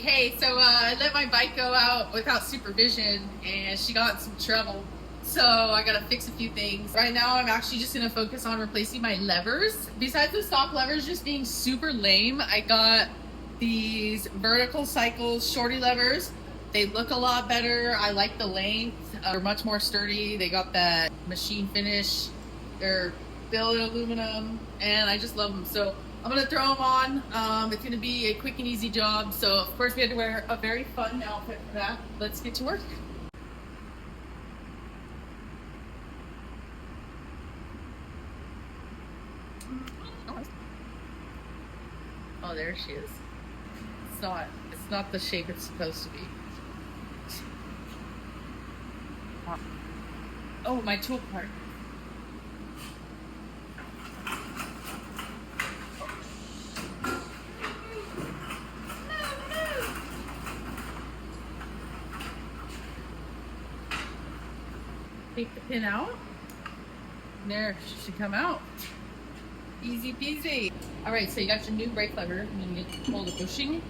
Hey, so I let my bike go out without supervision and she got in some trouble. So I gotta fix a few things. Right now I'm actually just gonna focus on replacing my levers. Besides the stock levers just being super lame, I got these Vertical Cycles Shorty Levers. They look a lot better. I like the length. They're much more sturdy. They got that machine finish. They're built in aluminum and I just love them. So I'm gonna throw them on. It's gonna be a quick and easy job. So of course we had to wear a very fun outfit for that. Let's get to work. Oh, there she is. It's not the shape it's supposed to be. Oh, my tool part. Take the pin out. There, she should come out. Easy peasy. All right, so you got your new brake lever. You need to pull the bushing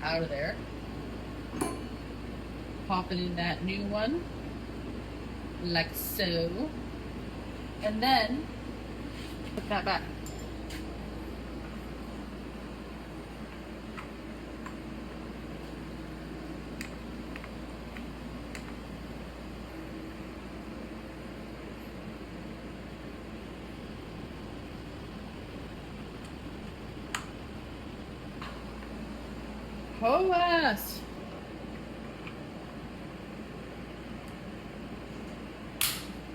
out of there. Pop it in that new one, like so. And then put that back. Oh, yes.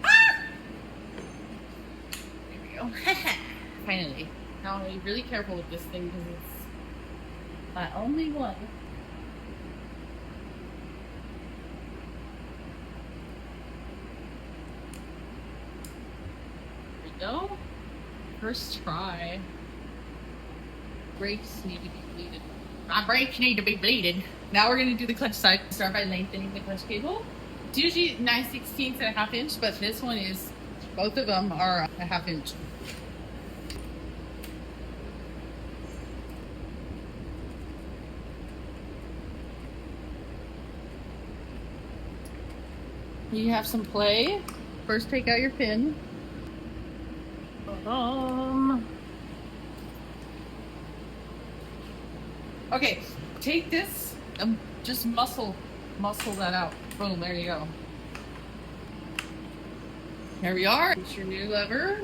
Ah! There we go. Finally. Now be really careful with this thing because it's my only one. There we go. First try. Brakes need to be bleeded. My brakes need to be bleeded. Now we're going to do the clutch side. Start by lengthening the clutch cable. It's usually 9/16 and a half inch, but this one is, both of them are a half inch. You have some play. First take out your pin. Okay, take this and just muscle that out. Boom, there you go. There we are. It's your new lever.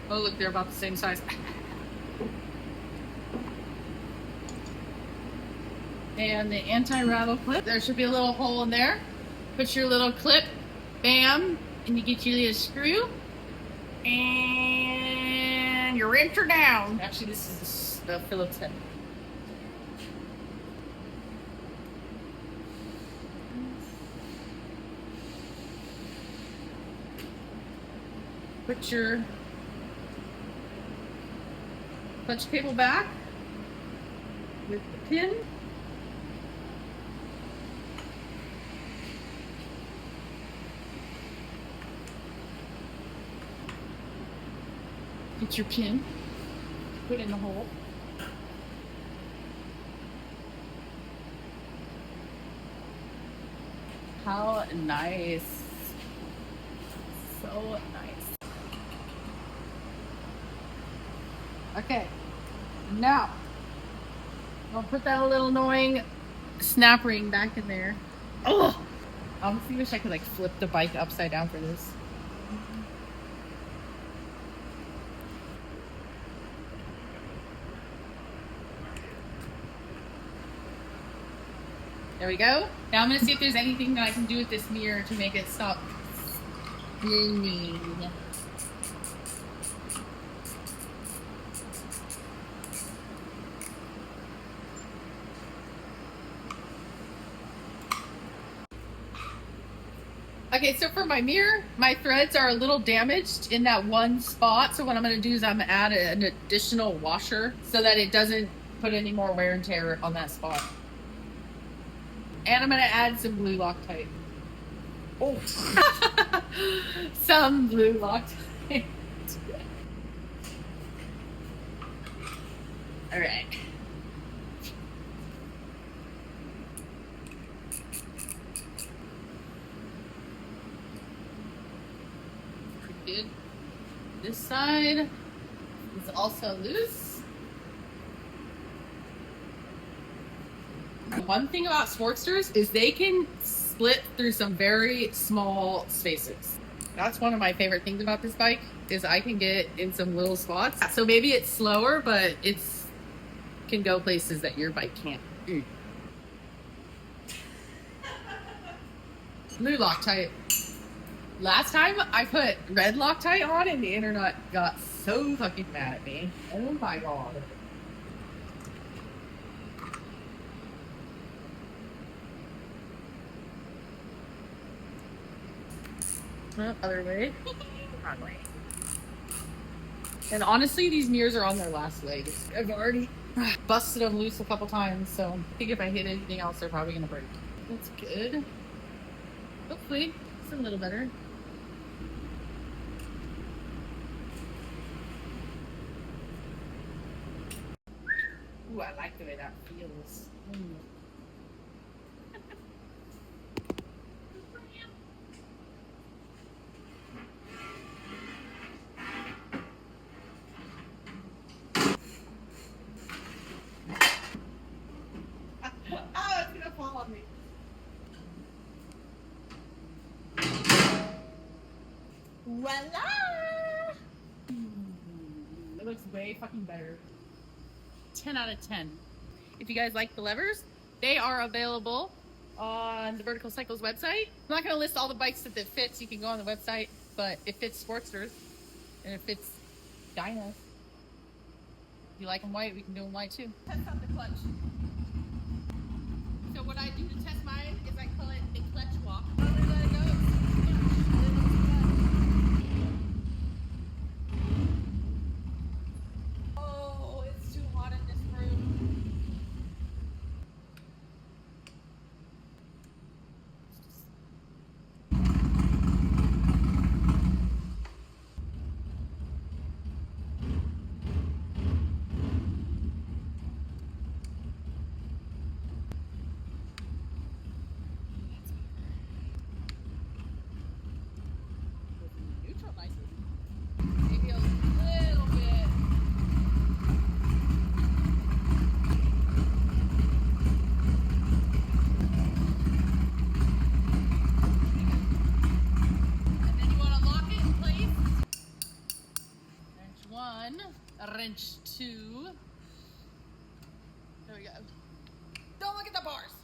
Oh, look, they're about the same size. And the anti-rattle clip. There should be a little hole in there. Put your little clip, bam, and you get your little screw. And your wrench are down. Actually, this is the Phillips head. Put your clutch cable back with the pin. Get your pin, put in the hole. How nice. So nice. Okay, now I'll put that little annoying snap ring back in there. Oh, I honestly wish I could like flip the bike upside down for this. There we go. Now I'm gonna see if there's anything that I can do with this mirror to make it stop spinning. Okay, so for my mirror, my threads are a little damaged in that one spot. So what I'm going to do is I'm going to add an additional washer so that it doesn't put any more wear and tear on that spot. And I'm going to add some blue Loctite. Oh, some blue Loctite. All right. good. This side is also loose. One thing about Sportsters is they can split through some very small spaces. That's one of my favorite things about this bike is I can get in some little spots. So maybe it's slower, but it's can go places that your bike can't. Blue Loctite. Last time I put red Loctite on and the internet got so fucking mad at me. Oh my god. Other way. Wrong way. And honestly, these mirrors are on their last leg. I've already busted them loose a couple times, so I think if I hit anything else, they're probably gonna break. That's good. Hopefully, it's a little better. Ooh, I like the way that feels. Oh, it's gonna fall on me. Voila! It looks way fucking better. 10 out of 10. If you guys like the levers, they are available on the Vertical Cycles website. I'm not going to list all the bikes that it fits. You can go on the website, but it fits Sportsters and it fits Dynas. If you like them white, we can do them white too. Test out the clutch. So what I do to test mine is I call it the clutch walk. I'm gonna let it go. Oh, it's too hot in this room. Neutral nicely. Maybe a little bit. And then you want to lock it in place. Wrench 1, wrench 2. There we go. Don't look at the bars.